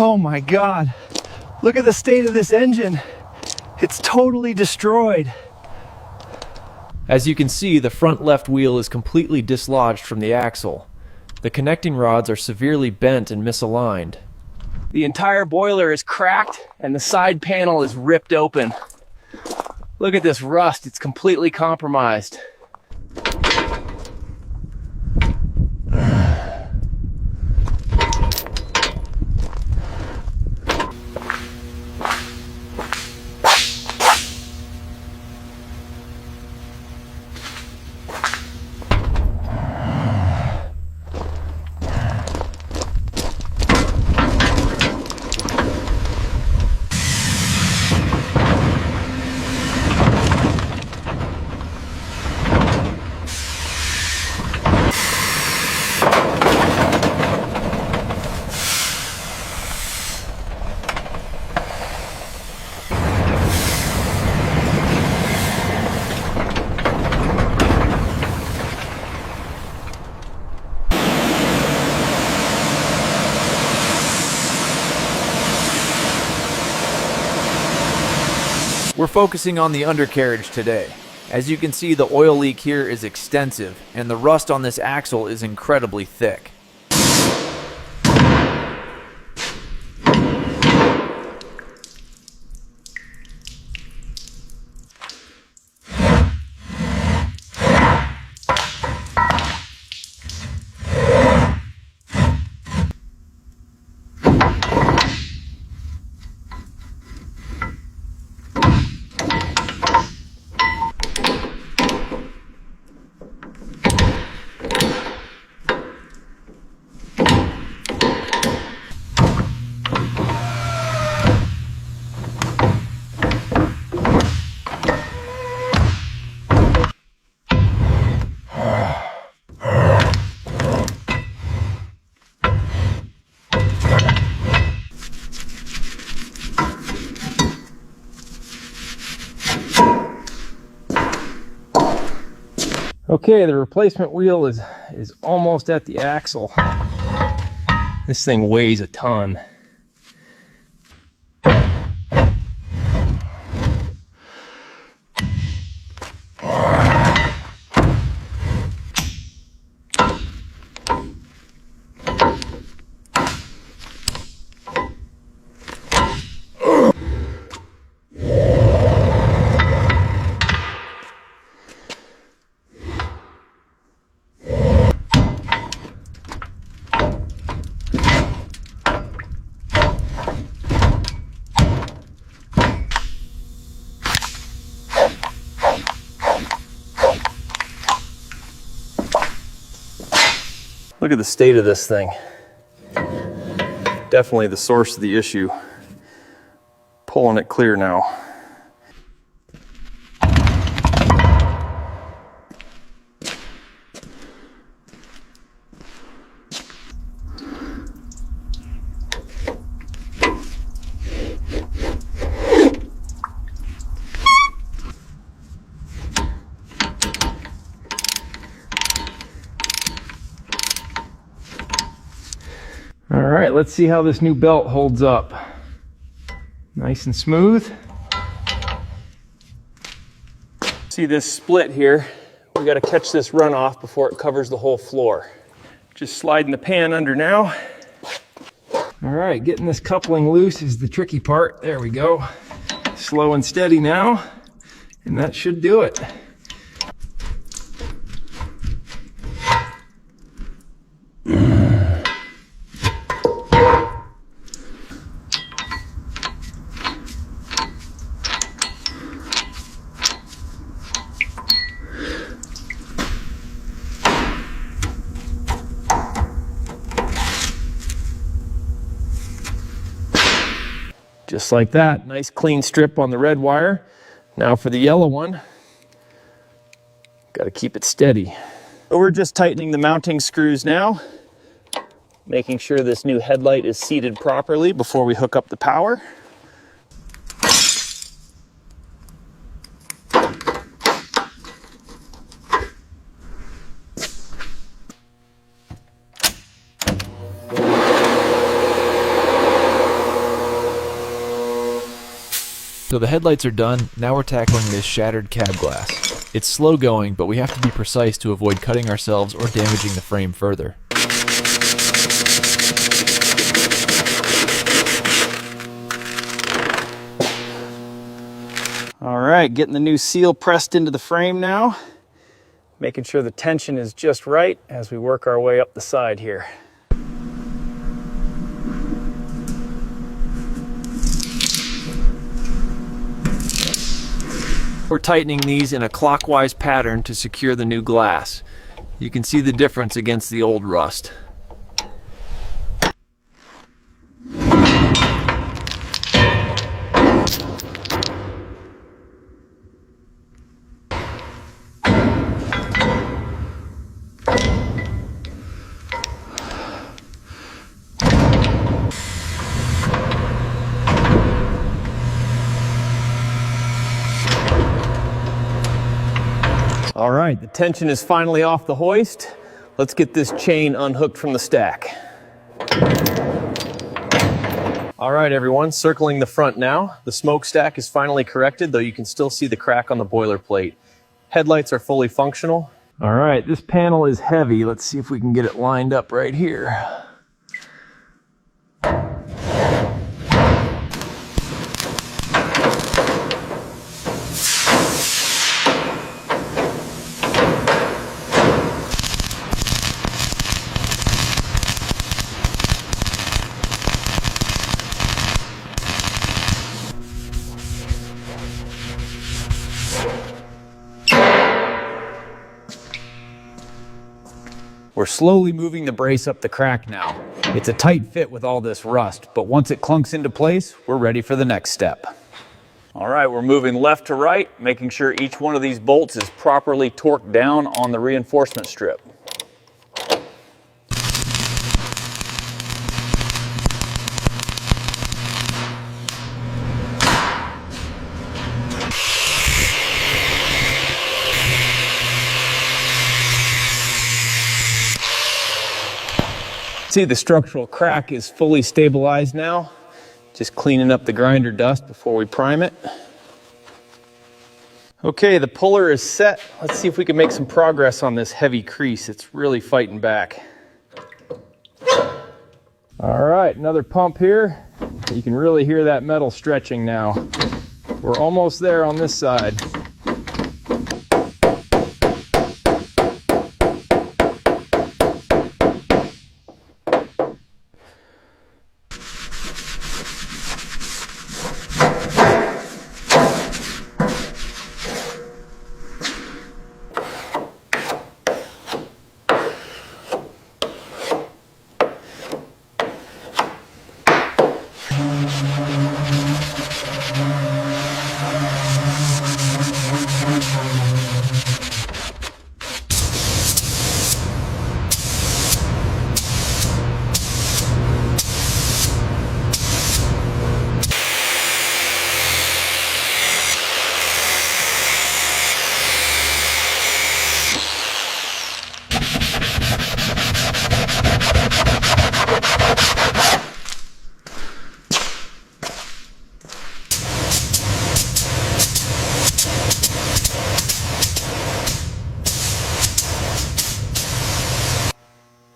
Oh my God, look at the state of this engine. It's totally destroyed. As you can see, the front left wheel is completely dislodged from the axle. The connecting rods are severely bent and misaligned. The entire boiler is cracked and the side panel is ripped open. Look at this rust, it's completely compromised. We're focusing on the undercarriage today. As you can see, the oil leak here is extensive, and the rust on this axle is incredibly thick. Okay, the replacement wheel is almost at the axle. This thing weighs a ton. Look at the state of this thing. Definitely the source of the issue. Pulling it clear now. All right, let's see how this new belt holds up. Nice and smooth. See this split here? We got to catch this runoff before it covers the whole floor. Just sliding the pan under now. All right, getting this coupling loose is the tricky part. There we go. Slow and steady now, and that should do it. Just like that, nice clean strip on the red wire. Now for the yellow one, got to keep it steady. So we're just tightening the mounting screws now, making sure this new headlight is seated properly before we hook up the power. So the headlights are done, now we're tackling this shattered cab glass. It's slow going, but we have to be precise to avoid cutting ourselves or damaging the frame further. All right, getting the new seal pressed into the frame now. Making sure the tension is just right as we work our way up the side here. We're tightening these in a clockwise pattern to secure the new glass. You can see the difference against the old rust. All right, the tension is finally off the hoist. Let's get this chain unhooked from the stack. All right, everyone, circling the front now. The smokestack is finally corrected, though you can still see the crack on the boiler plate. Headlights are fully functional. All right, this panel is heavy. Let's see if we can get it lined up right here. We're slowly moving the brace up the crack now. It's a tight fit with all this rust, but once it clunks into place, we're ready for the next step. All right, we're moving left to right, making sure each one of these bolts is properly torqued down on the reinforcement strip. See, the structural crack is fully stabilized now. Just cleaning up the grinder dust before we prime it. Okay, the puller is set. Let's see if we can make some progress on this heavy crease. It's really fighting back. All right, another pump here. You can really hear that metal stretching now. We're almost there on this side.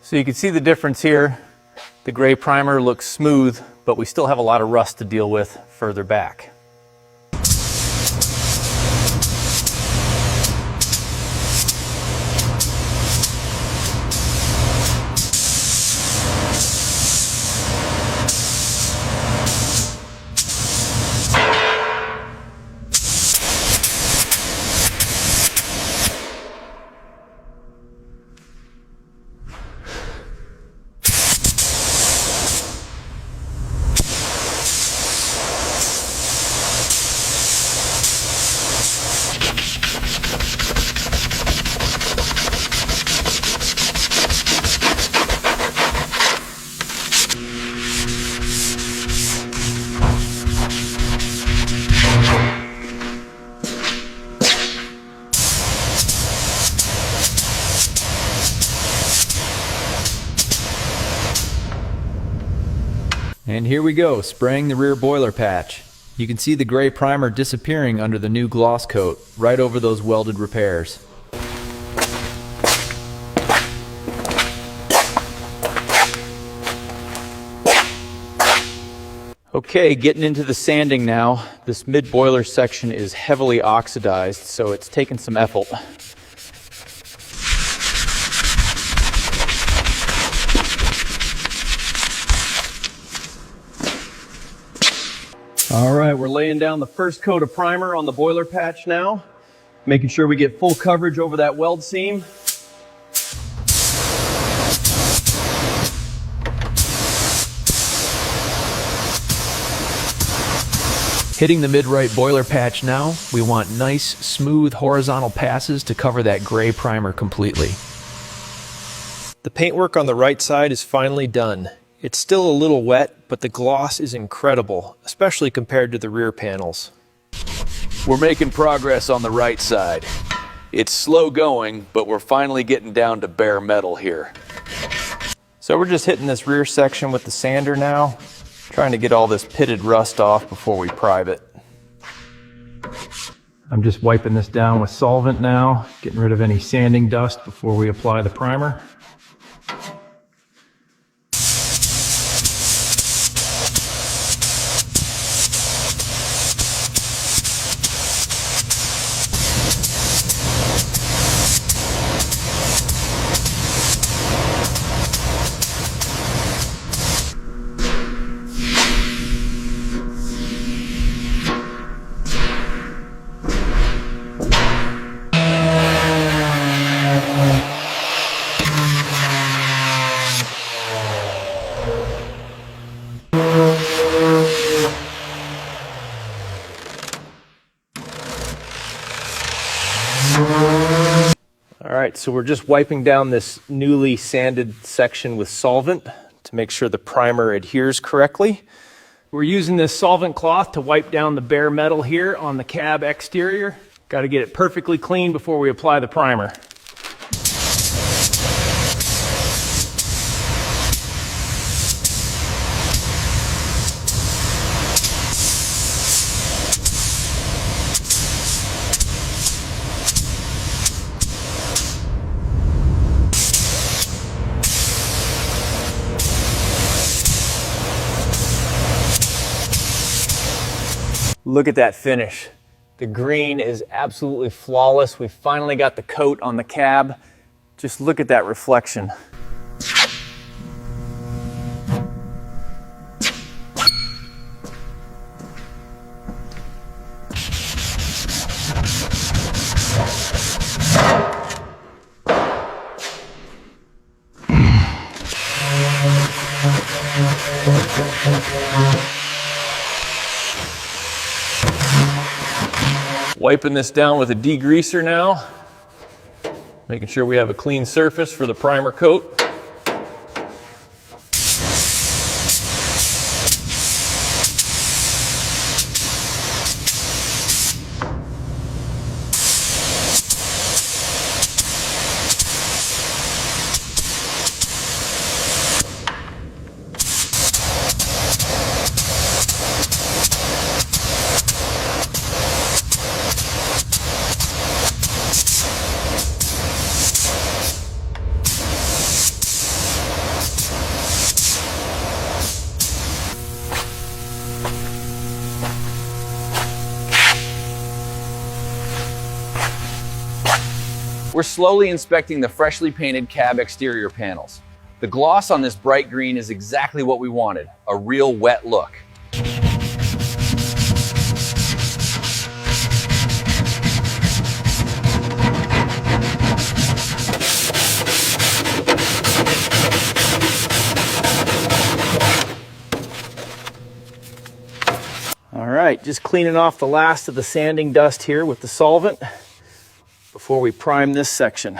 So you can see the difference here. The gray primer looks smooth, but we still have a lot of rust to deal with further back. And here we go, spraying the rear boiler patch. You can see the gray primer disappearing under the new gloss coat, right over those welded repairs. Okay, getting into the sanding now. This mid-boiler section is heavily oxidized, so it's taken some effort. All right, we're laying down the first coat of primer on the boiler patch now, making sure we get full coverage over that weld seam. Hitting the mid-right boiler patch now, we want nice, smooth horizontal passes to cover that gray primer completely. The paintwork on the right side is finally done. It's still a little wet, but the gloss is incredible, especially compared to the rear panels. We're making progress on the right side. It's slow going, but we're finally getting down to bare metal here. So we're just hitting this rear section with the sander now, trying to get all this pitted rust off before we prive it. I'm just wiping this down with solvent now, getting rid of any sanding dust before we apply the primer. All right, so we're just wiping down this newly sanded section with solvent to make sure the primer adheres correctly. We're using this solvent cloth to wipe down the bare metal here on the cab exterior. Got to get it perfectly clean before we apply the primer. Look at that finish. The green is absolutely flawless. We finally got the coat on the cab. Just look at that reflection. Wiping this down with a degreaser now, making sure we have a clean surface for the primer coat. We're slowly inspecting the freshly painted cab exterior panels. The gloss on this bright green is exactly what we wanted, a real wet look. All right, just cleaning off the last of the sanding dust here with the solvent before we prime this section.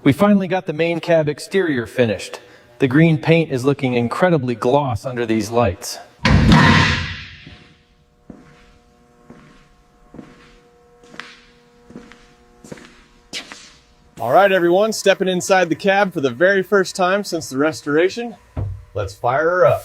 We finally got the main cab exterior finished. The green paint is looking incredibly gloss under these lights. All right, everyone, stepping inside the cab for the very first time since the restoration. Let's fire her up.